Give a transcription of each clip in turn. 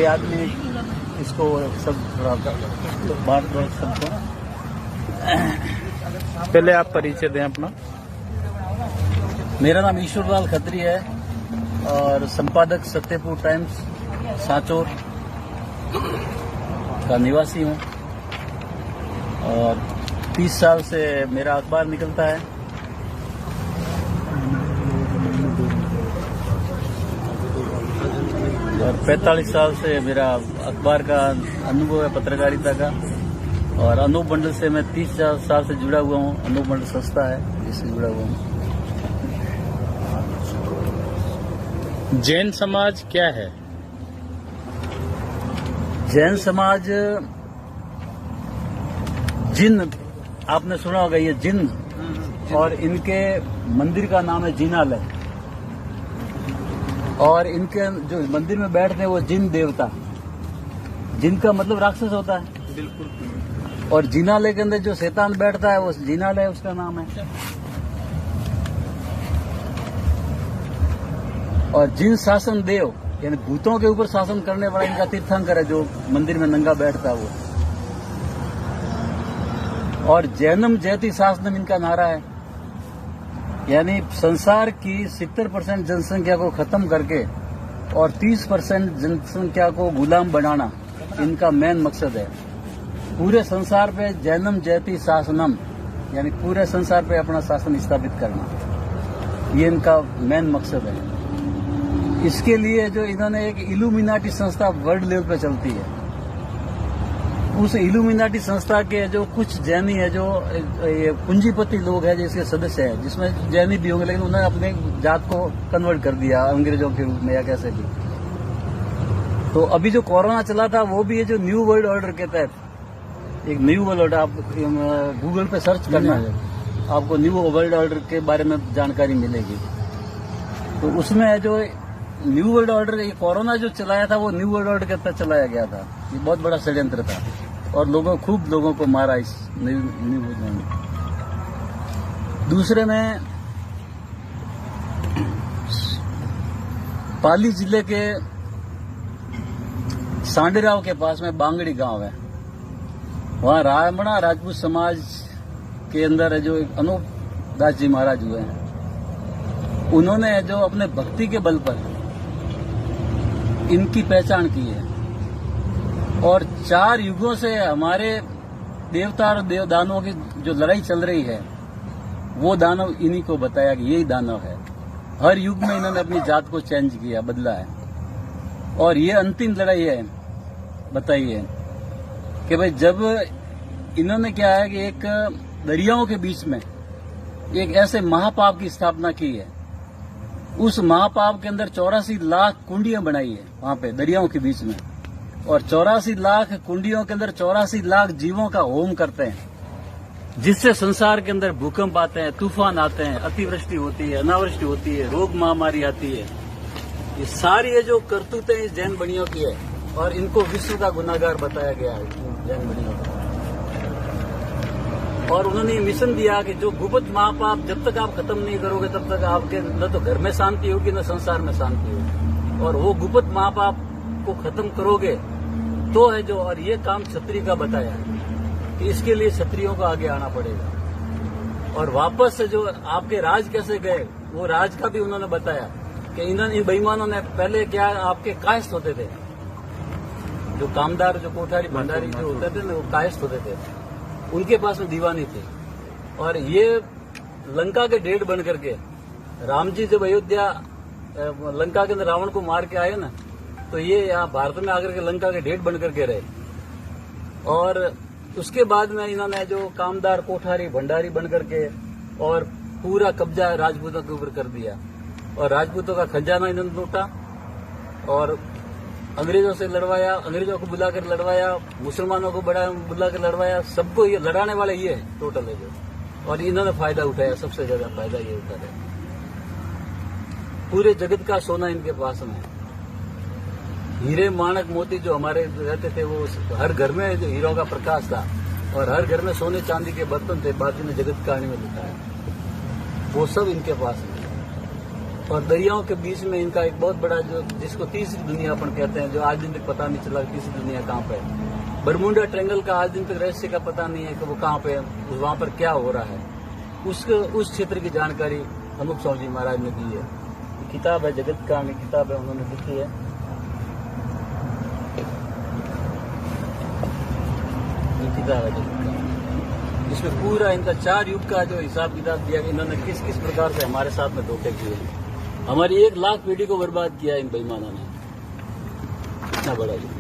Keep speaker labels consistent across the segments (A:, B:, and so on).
A: आदमी इसको सब बांट दो सबको।
B: पहले आप परिचय दें अपना।
A: मेरा नाम ईश्वरलाल खत्री है और संपादक सत्यपुर टाइम्स सांचौर का निवासी हूँ और 30 साल से मेरा अखबार निकलता है। और 45 साल से मेरा अखबार का अनुभव है पत्रकारिता का। और अनूप मंडल से मैं 30 साल से जुड़ा हुआ हूँ। अनूप मंडल संस्था है जिससे जुड़ा हुआ हूँ।
B: जैन समाज क्या है?
A: जैन समाज जिन, आपने सुना होगा ये जिन, और इनके मंदिर का नाम है जिनालय। और इनके जो मंदिर में बैठते हैं वो जिन देवता, जिनका मतलब राक्षस होता है।
B: बिल्कुल।
A: और जिनालय के अंदर जो शैतान बैठता है वो जिनालय उसका नाम है। और जिन शासन देव यानी भूतों के ऊपर शासन करने वाला इनका तीर्थंकर है जो मंदिर में नंगा बैठता है वो। और जैनम जयति शासनम इनका नारा है, यानी संसार की 70% जनसंख्या को खत्म करके और 30% जनसंख्या को गुलाम बनाना इनका मेन मकसद है। पूरे संसार पे जैनम जयति शासनम यानी पूरे संसार पे अपना शासन स्थापित करना, ये इनका मेन मकसद है। इसके लिए जो इन्होंने एक इल्यूमिनाटी संस्था वर्ल्ड लेवल पे चलती है, उस इल्यूमिनाटी संस्था के जो कुछ जैनी है जो ये पूंजीपति लोग हैं जिसके सदस्य हैं, जिसमें जैनी भी होंगे लेकिन उन्होंने अपने जात को कन्वर्ट कर दिया अंग्रेजों के रूप में या कैसे भी। तो अभी जो कोरोना चला था वो भी ये जो न्यू वर्ल्ड ऑर्डर के तहत एक न्यू वर्ल्ड ऑर्डर, आप गूगल पे सर्च करना है आपको न्यू वर्ल्ड ऑर्डर के बारे में जानकारी मिलेगी। तो उसमें जो न्यू वर्ल्ड ऑर्डर, ये कोरोना जो चलाया था वो न्यू वर्ल्ड ऑर्डर के तहत चलाया गया था। ये बहुत बड़ा षड्यंत्र था और खूब लोगों को मारा इस न्यू वर्ल्ड में। दूसरे में पाली जिले के सांडेराव के पास में बांगड़ी गांव है, वहां रामणा राजपूत समाज के अंदर है जो अनूप दास जी महाराज हुए हैं। उन्होंने जो अपने भक्ति के बल पर इनकी पहचान की है और 4 युगों से हमारे देवता और देवदानों की जो लड़ाई चल रही है वो दानव इन्हीं को बताया कि यही दानव है। हर युग में इन्होंने अपनी जात को चेंज किया, बदला है। और ये अंतिम लड़ाई है, बताइए कि भाई जब इन्होंने क्या है कि एक दरियाओं के बीच में एक ऐसे महापाप की स्थापना की है, उस महापाप के अंदर 84 लाख कुंडियां बनाई है वहां पे दरियाओं के बीच में। और 84 लाख कुंडियों के अंदर 84 लाख जीवों का होम करते हैं, जिससे संसार के अंदर भूकंप आते हैं, तूफान आते हैं, अतिवृष्टि होती है, अनावृष्टि होती है, रोग महामारी आती है। ये सारी ये जो करतूतें इस जैन बनियों की है और इनको विश्व का गुनाहगार बताया गया है जैन बनियों को। और उन्होंने ये मिशन दिया कि जो गुप्त महापाप जब तक आप खत्म नहीं करोगे तब तक आपके न तो घर में शांति होगी न संसार में शांति होगी। और वो गुप्त महापाप को खत्म करोगे तो है जो, और ये काम क्षत्रिय का बताया है कि इसके लिए क्षत्रियों को आगे आना पड़ेगा। और वापस से जो आपके राज कैसे गए वो राज का भी उन्होंने बताया कि इन बेईमानों ने पहले क्या आपके कायस्थ होते थे, जो कामदार जो कोठारी भंडारी जो होते थे ना वो कायस्थ होते थे, उनके पास में दीवानी थी। और ये लंका के ढेर बन करके राम जी जब अयोध्या लंका के अंदर रावण को मार के आए ना, तो ये यहाँ भारत में आकर के लंका के ढेर बन करके रहे। और उसके बाद में इन्होंने जो कामदार कोठारी भंडारी बन करके और पूरा कब्जा राजपूतों के ऊपर कर दिया और राजपूतों का खजाना इन्होंने लूटा और अंग्रेजों से लड़वाया, अंग्रेजों को बुला कर लड़वाया, मुसलमानों को बुला कर लड़वाया। सबको ये लड़ाने वाले ये है टोटल है जो, और इन्होंने फायदा उठाया, सबसे ज्यादा फायदा ये उठा रहे। पूरे जगत का सोना इनके पास में, हीरे माणक मोती जो हमारे रहते थे वो हर घर में जो हीरों का प्रकाश था और हर घर में सोने चांदी के बर्तन थे, बाकी में जगत कहानी में लिखा है, वो सब इनके पास है। और दरियाओं के बीच में इनका एक बहुत बड़ा जो जिसको तीसरी दुनिया अपन कहते हैं, जो आज दिन तक पता नहीं चला कि तीसरी दुनिया कहाँ पे है। बरमुंडा ट्रायंगल का आज दिन तक रहस्य का पता नहीं है कि वो कहाँ पे है, वहाँ पर क्या हो रहा है। उस क्षेत्र की जानकारी अनूप साहू जी महाराज ने दी है। किताब है, जगत कहानी किताब है, उन्होंने लिखी है। ये किताब है जगत कहानी, जिसमें पूरा इनका 4 युग का जो हिसाब किताब दिया कि इन्होंने किस किस प्रकार से हमारे साथ में धोखे किए, हमारी 1 लाख पीढ़ी को बर्बाद किया इन बेईमानों ने। इतना बड़ा युग।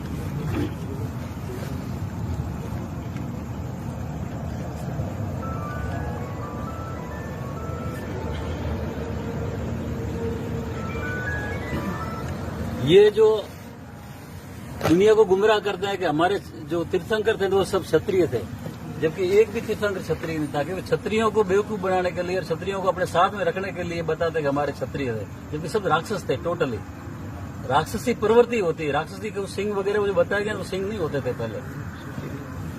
A: ये जो दुनिया को गुमराह करते हैं कि हमारे जो तीर्थंकर थे वो सब क्षत्रिय थे, जबकि एक भी तीर्थंकर क्षत्रिय नहीं था। कि वो क्षत्रियों को बेवकूफ बनाने के लिए और क्षत्रियों को अपने साथ में रखने के लिए बताते कि हमारे क्षत्रिय थे, जबकि सब राक्षस थे। टोटली राक्षसी प्रवृत्ति होती है। राक्षसी के सिंह वगैरह जो बताया गया वो सिंह नहीं होते थे, पहले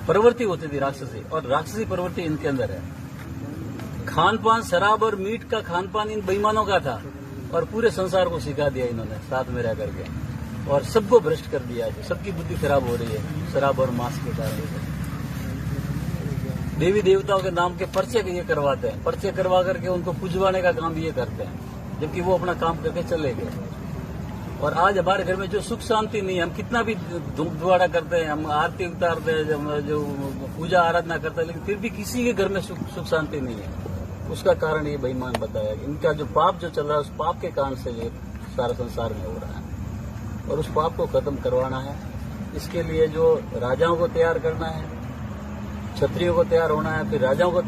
A: प्रवृत्ति होती थी राक्षसी, और राक्षसी प्रवृत्ति इनके अंदर है। खान पान शराब और मीट का खान पान इन बेईमानों का था, और पूरे संसार को सिखा दिया इन्होंने साथ में रह करके, और सबको भ्रष्ट कर दिया। सबकी बुद्धि खराब हो रही है शराब और मांस के कारण। देवी देवताओं के नाम के पर्चे ये करवाते हैं, पर्चे करवा करके उनको पुजवाने का काम ये करते हैं, जबकि वो अपना काम करके चले गए। और आज हमारे घर में जो सुख शांति नहीं है, हम कितना भी दुआड़ा करते हैं, हम आरती उतारते हैं, जो पूजा आराधना करते हैं, लेकिन फिर भी किसी के घर में सुख शांति नहीं है। उसका कारण ये बेईमान बताया। इनका जो पाप जो चल रहा है, उस पाप के कारण से ये सारा संसार में हो रहा है, और उस पाप को खत्म करवाना है। इसके लिए जो राजाओं को तैयार करना है, क्षत्रियों को तैयार होना है, फिर राजाओं को